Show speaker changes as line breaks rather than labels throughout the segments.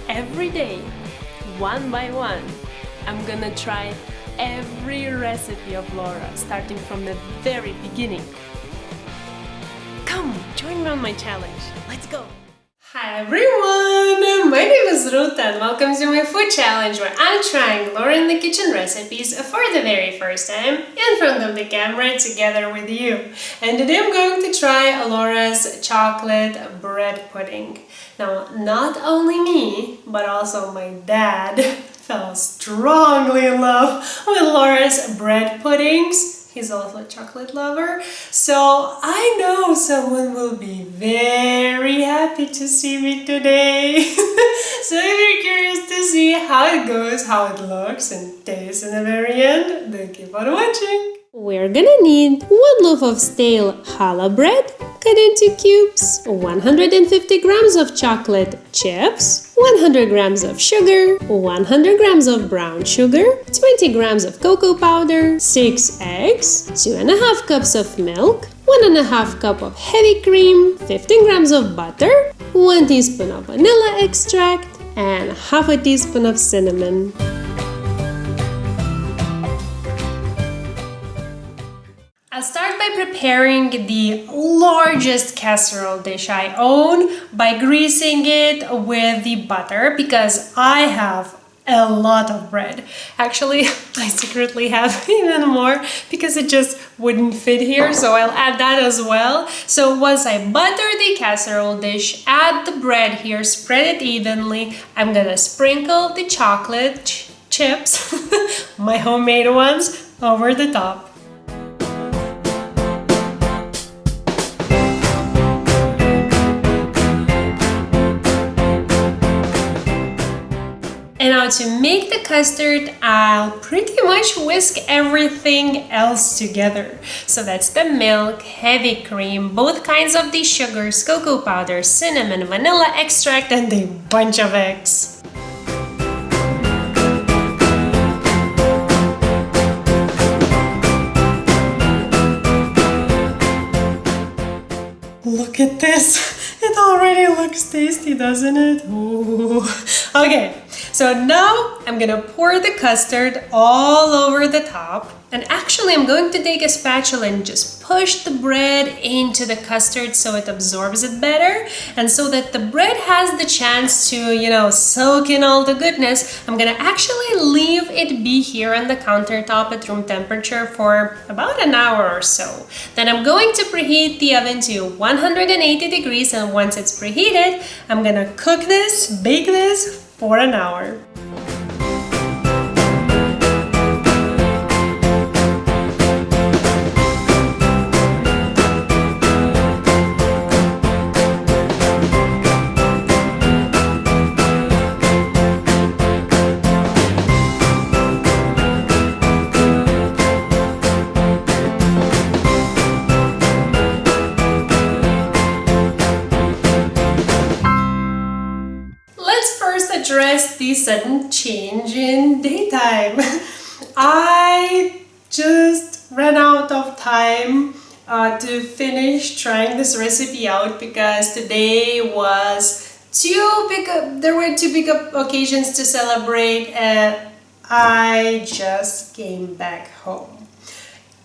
Every day, one by one, I'm gonna try every recipe of Laura, starting from the very beginning. Come, join me on my challenge. Let's go! Hi everyone! My name is Ruta and welcome to my food challenge where I'm trying Laura in the kitchen recipes for the very first time in front of the camera together with you. And today I'm going to try Laura's chocolate bread pudding. Now, not only me, but also my dad fell strongly in love with Laura's bread puddings. He's also a chocolate lover, so I know someone will be very happy to see me today. So if you're curious to see how it goes, how it looks and tastes in the very end, then keep on watching. We're gonna need 1 loaf of stale challah bread, cut into cubes, 150 grams of chocolate chips, 100 grams of sugar, 100 grams of brown sugar, 20 grams of cocoa powder, 6 eggs, 2.5 cups of milk, 1.5 cup of heavy cream, 15 grams of butter, 1 teaspoon of vanilla extract, and half a teaspoon of cinnamon. I'll start by preparing the largest casserole dish I own by greasing it with the butter because I have a lot of bread. Actually, I secretly have even more because it just wouldn't fit here, so I'll add that as well. So once I butter the casserole dish, add the bread here, spread it evenly. I'm gonna sprinkle the chocolate chips, my homemade ones, over the top. And now to make the custard, I'll pretty much whisk everything else together. So that's the milk, heavy cream, both kinds of the sugars, cocoa powder, cinnamon, vanilla extract, and a bunch of eggs. Look at this! It already looks tasty, doesn't it? Ooh. Okay. So now I'm gonna pour the custard all over the top, and actually I'm going to take a spatula and just push the bread into the custard so it absorbs it better, and so that the bread has the chance to, soak in all the goodness. I'm gonna actually leave it be here on the countertop at room temperature for about an hour or so. Then I'm going to preheat the oven to 180 degrees, and once it's preheated, I'm gonna bake this for an hour. Address the sudden change in daytime. I just ran out of time to finish trying this recipe out because today was there were two big occasions to celebrate, and I just came back home.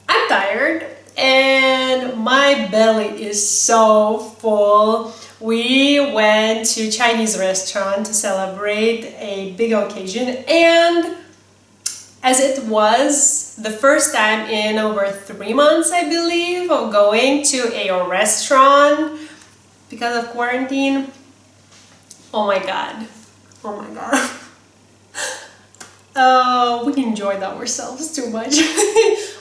I'm tired and my belly is so full. We went to a Chinese restaurant to celebrate a big occasion, and as it was the first time in over 3 months, I believe, of going to a restaurant because of quarantine. Oh my god. We enjoyed ourselves too much.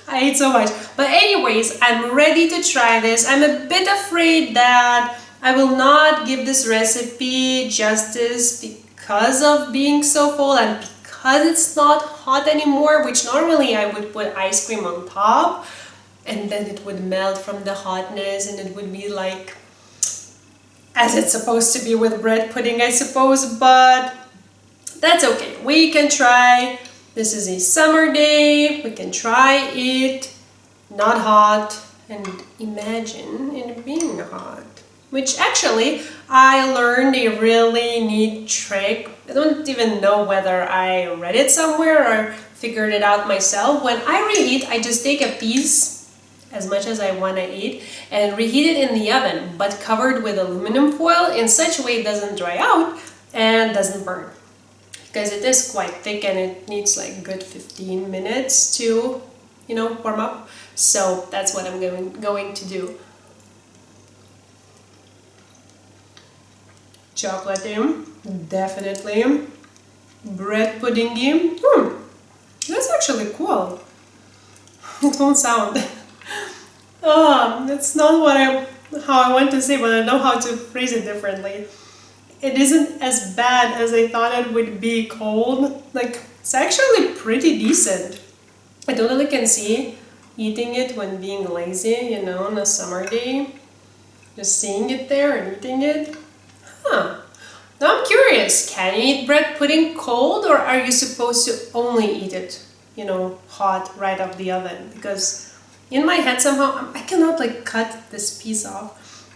I ate so much. But anyways, I'm ready to try this. I'm a bit afraid that I will not give this recipe justice because of being so full and because it's not hot anymore, which normally I would put ice cream on top and then it would melt from the hotness and it would be like as it's supposed to be with bread pudding, I suppose, but that's okay. We can try. This is a summer day. We can try it not hot and imagine it being hot. Which actually, I learned a really neat trick. I don't even know whether I read it somewhere or figured it out myself. When I reheat, I just take a piece, as much as I want to eat, and reheat it in the oven, but covered with aluminum foil in such a way it doesn't dry out and doesn't burn. Because it is quite thick and it needs like good 15 minutes to, warm up. So that's what I'm going to do. Chocolatey, definitely. Bread puddingy. That's actually cool. It won't sound. That's not how I want to say, but I know how to phrase it differently. It isn't as bad as I thought it would be cold. Like, it's actually pretty decent. I totally can see eating it when being lazy, on a summer day. Just seeing it there and eating it. Now I'm curious, can you eat bread pudding cold, or are you supposed to only eat it, hot right off the oven? Because in my head somehow, I cannot cut this piece off.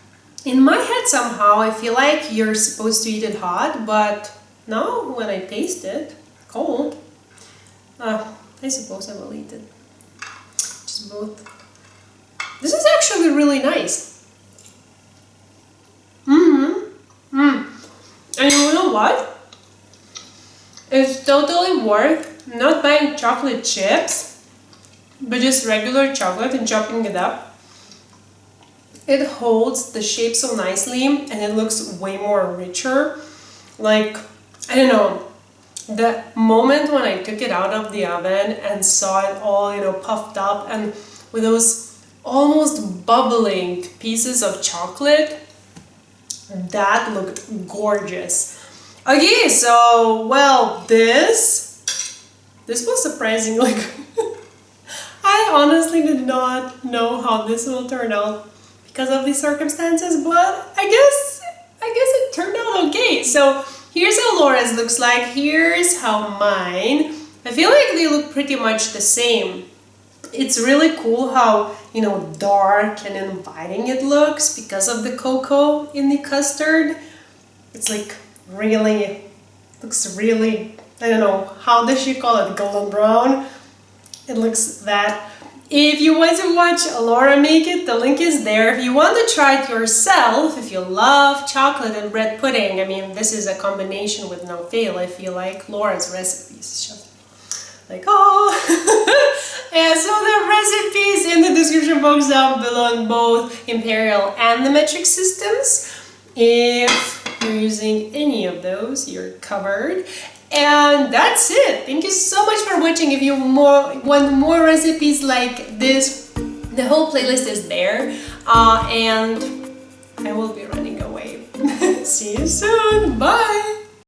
In my head somehow, I feel like you're supposed to eat it hot, but no, when I taste it cold, I suppose I will eat it. Just both. This is actually really nice. And you know what? It's totally worth not buying chocolate chips, but just regular chocolate and chopping it up. It holds the shape so nicely and it looks way more richer. Like, I don't know, the moment when I took it out of the oven and saw it all, puffed up and with those almost bubbling pieces of chocolate, that looked gorgeous. Okay, so, well, this was surprising. I honestly did not know how this will turn out because of the circumstances, but I guess it turned out okay. So here's how Laura's looks like. Here's how mine. I feel like they look pretty much the same. It's really cool how, dark and inviting it looks because of the cocoa in the custard. It's looks really, I don't know, how does she call it, golden brown? It looks that. If you want to watch Laura make it, the link is there. If you want to try it yourself, if you love chocolate and bread pudding, I mean, this is a combination with no fail. I feel like Laura's recipes is just yeah, so the recipes in the description box down below in both Imperial and the metric systems. If you're using any of those, you're covered. And that's it. Thank you so much for watching. If you want more recipes like this, the whole playlist is there. And I will be running away. See you soon. Bye.